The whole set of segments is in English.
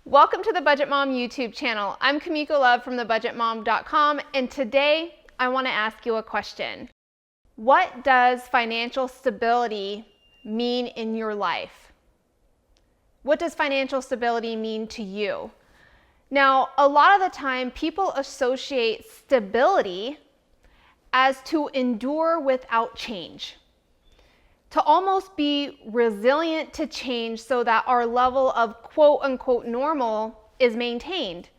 Welcome to the Budget Mom YouTube channel. I'm Kamiko Love from thebudgetmom.com, and today I want to ask you a question. What does financial stability mean in your life? What does financial stability mean to you? Now, a lot of the time people associate stability as to endure without change, to almost be resilient to change so that our level of quote unquote normal is maintained.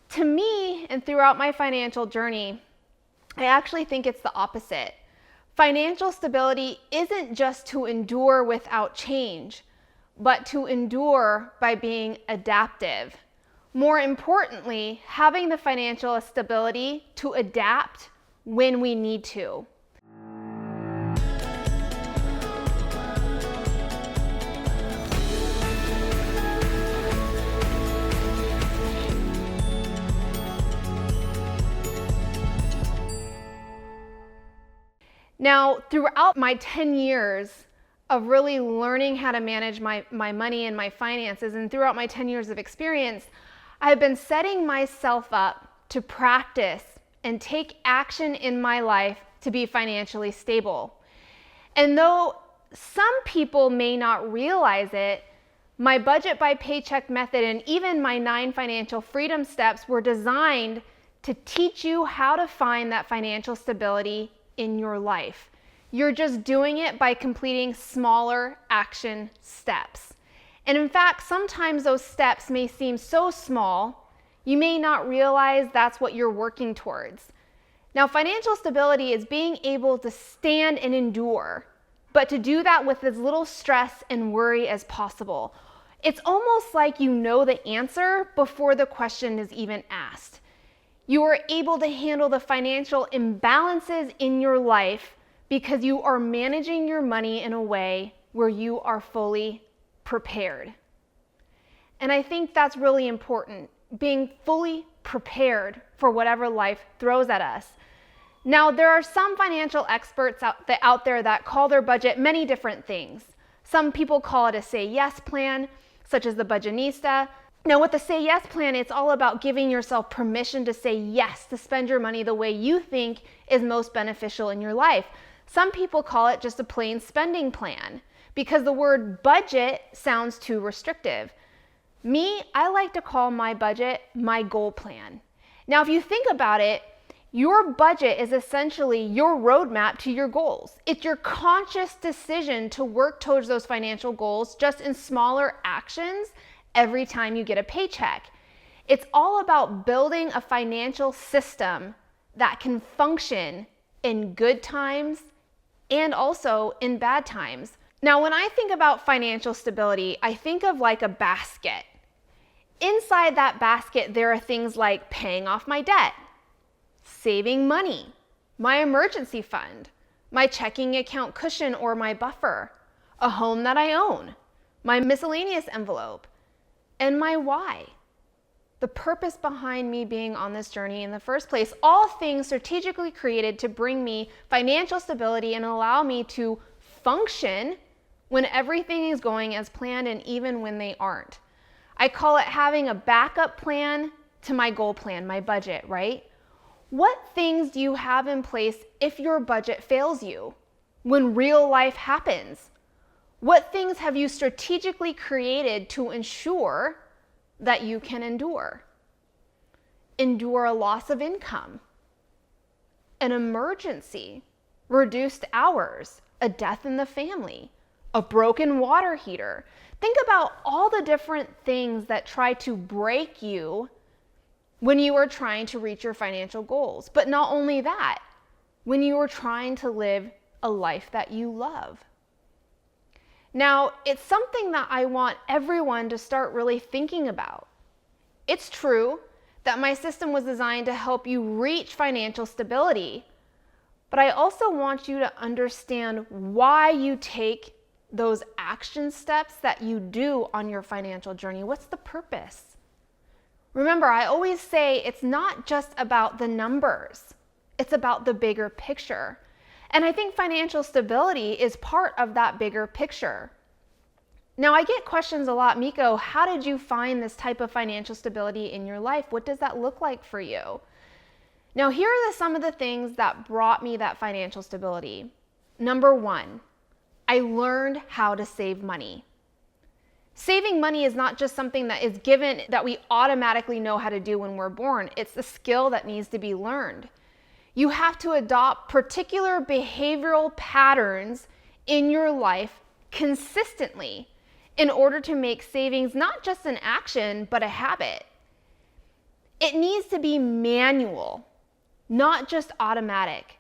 To me, and throughout my financial journey, I actually think it's the opposite. Financial stability isn't just to endure without change, but to endure by being adaptive. More importantly, having the financial stability to adapt when we need to. Now, throughout my 10 years of really learning how to manage my money and my finances, and throughout my 10 years of experience, I've been setting myself up to practice and take action in my life to be financially stable. And though some people may not realize it, my budget by paycheck method and even my 9 financial freedom steps were designed to teach you how to find that financial stability in your life. You're just doing it by completing smaller action steps. And in fact, sometimes those steps may seem so small, you may not realize that's what you're working towards. Now, financial stability is being able to stand and endure, but to do that with as little stress and worry as possible. It's almost like you know the answer before the question is even asked. You are able to handle the financial imbalances in your life because you are managing your money in a way where you are fully prepared. And I think that's really important, being fully prepared for whatever life throws at us. Now, there are some financial experts out there that call their budget many different things. Some people call it a say yes plan, such as the Budgetnista. Now, with the Say Yes plan, it's all about giving yourself permission to say yes, to spend your money the way you think is most beneficial in your life. Some people call it just a plain spending plan because the word budget sounds too restrictive. Me, I like to call my budget my goal plan. Now, if you think about it, your budget is essentially your roadmap to your goals. It's your conscious decision to work towards those financial goals just in smaller actions every time you get a paycheck. It's all about building a financial system that can function in good times and also in bad times. Now, when I think about financial stability, I think of like a basket. Inside that basket, there are things like paying off my debt, saving money, my emergency fund, my checking account cushion or my buffer, a home that I own, my miscellaneous envelope, and my why, the purpose behind me being on this journey in the first place. All things strategically created to bring me financial stability and allow me to function when everything is going as planned and even when they aren't. I call it having a backup plan to my goal plan, my budget, right? What things do you have in place if your budget fails you? When real life happens? What things have you strategically created to ensure that you can endure? Endure a loss of income, an emergency, reduced hours, a death in the family, a broken water heater. Think about all the different things that try to break you when you are trying to reach your financial goals. But not only that, when you are trying to live a life that you love. Now, it's something that I want everyone to start really thinking about. It's true that my system was designed to help you reach financial stability, but I also want you to understand why you take those action steps that you do on your financial journey. What's the purpose? Remember, I always say it's not just about the numbers. It's about the bigger picture. And I think financial stability is part of that bigger picture. Now, I get questions a lot, Miko, how did you find this type of financial stability in your life? What does that look like for you? Now, here are some of the things that brought me that financial stability. Number one, I learned how to save money. Saving money is not just something that is given that we automatically know how to do when we're born. It's a skill that needs to be learned. You have to adopt particular behavioral patterns in your life consistently in order to make savings not just an action, but a habit. It needs to be manual, not just automatic.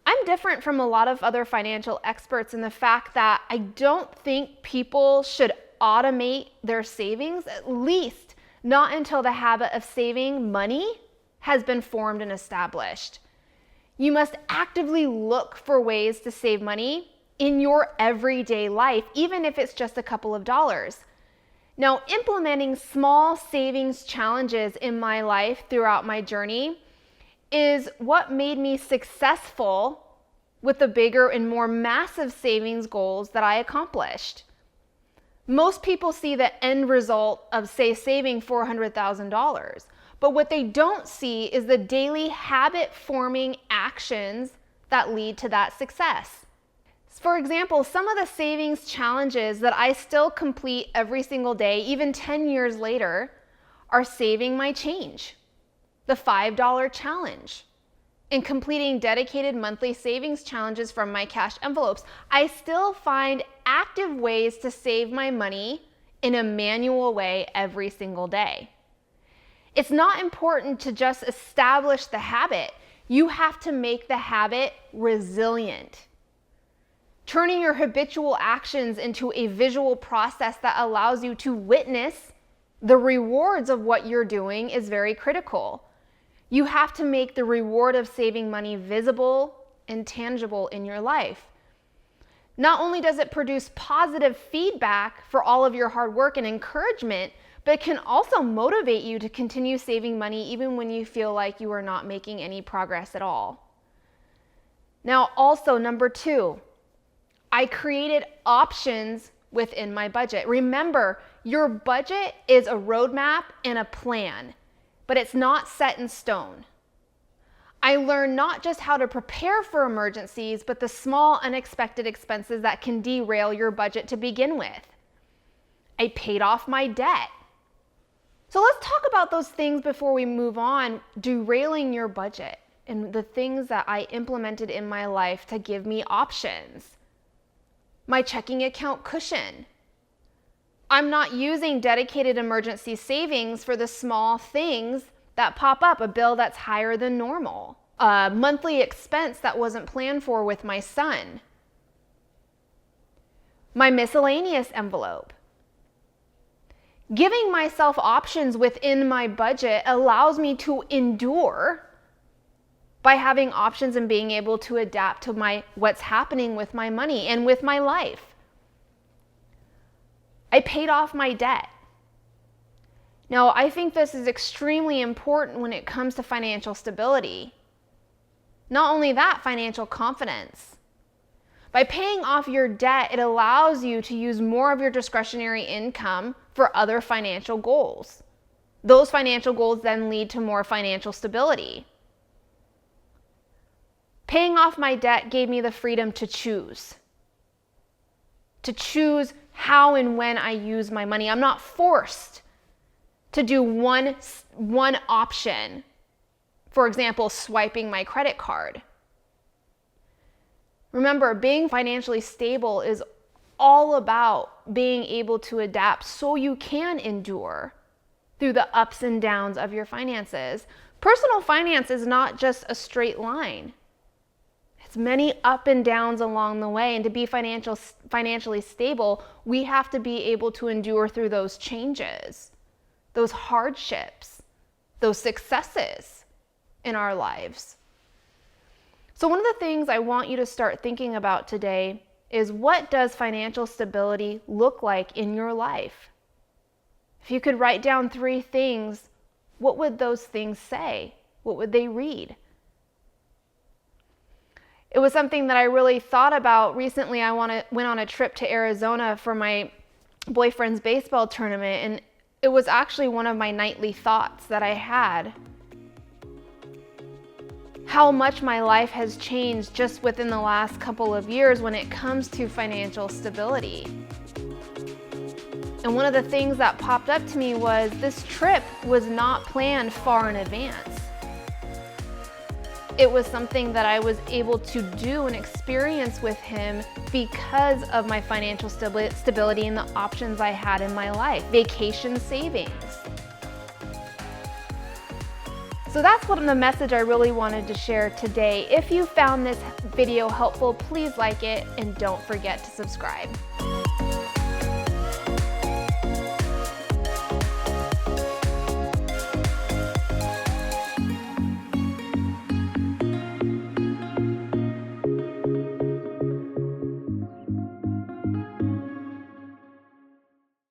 I'm different from a lot of other financial experts in the fact that I don't think people should automate their savings, at least not until the habit of saving money has been formed and established. You must actively look for ways to save money in your everyday life, even if it's just a couple of dollars. Now, implementing small savings challenges in my life throughout my journey is what made me successful with the bigger and more massive savings goals that I accomplished. Most people see the end result of, say, saving $400,000, but what they don't see is the daily habit-forming actions that lead to that success. For example, some of the savings challenges that I still complete every single day, even 10 years later, are saving my change, the $5 challenge, and completing dedicated monthly savings challenges from my cash envelopes. I still find active ways to save my money in a manual way every single day. It's not important to just establish the habit. You have to make the habit resilient. Turning your habitual actions into a visual process that allows you to witness the rewards of what you're doing is very critical. You have to make the reward of saving money visible and tangible in your life. Not only does it produce positive feedback for all of your hard work and encouragement, but it can also motivate you to continue saving money even when you feel like you are not making any progress at all. Now, also, number two, I created options within my budget. Remember, your budget is a roadmap and a plan, but it's not set in stone. I learned not just how to prepare for emergencies, but the small unexpected expenses that can derail your budget to begin with. I paid off my debt. So let's talk about those things before we move on, derailing your budget and the things that I implemented in my life to give me options. My checking account cushion. I'm not using dedicated emergency savings for the small things that pop up, a bill that's higher than normal, a monthly expense that wasn't planned for with my son, my miscellaneous envelope. Giving myself options within my budget allows me to endure by having options and being able to adapt to what's happening with my money and with my life. I paid off my debt. Now, I think this is extremely important when it comes to financial stability. Not only that, financial confidence. By paying off your debt, it allows you to use more of your discretionary income for other financial goals. Those financial goals then lead to more financial stability. Paying off my debt gave me the freedom to choose how and when I use my money. I'm not forced to do one option. For example, swiping my credit card. Remember, being financially stable is all about being able to adapt so you can endure through the ups and downs of your finances. Personal finance is not just a straight line. It's many up and downs along the way, and to be financially stable, we have to be able to endure through those changes, those hardships, those successes in our lives. So one of the things I want you to start thinking about today is, what does financial stability look like in your life? If you could write down 3 things, what would those things say? What would they read? It was something that I really thought about recently. I went on a trip to Arizona for my boyfriend's baseball tournament, and it was actually one of my nightly thoughts that I had. How much my life has changed just within the last couple of years when it comes to financial stability. And one of the things that popped up to me was this trip was not planned far in advance. It was something that I was able to do and experience with him because of my financial stability and the options I had in my life, vacation savings. So that's what the message I really wanted to share today. If you found this video helpful, please like it and don't forget to subscribe.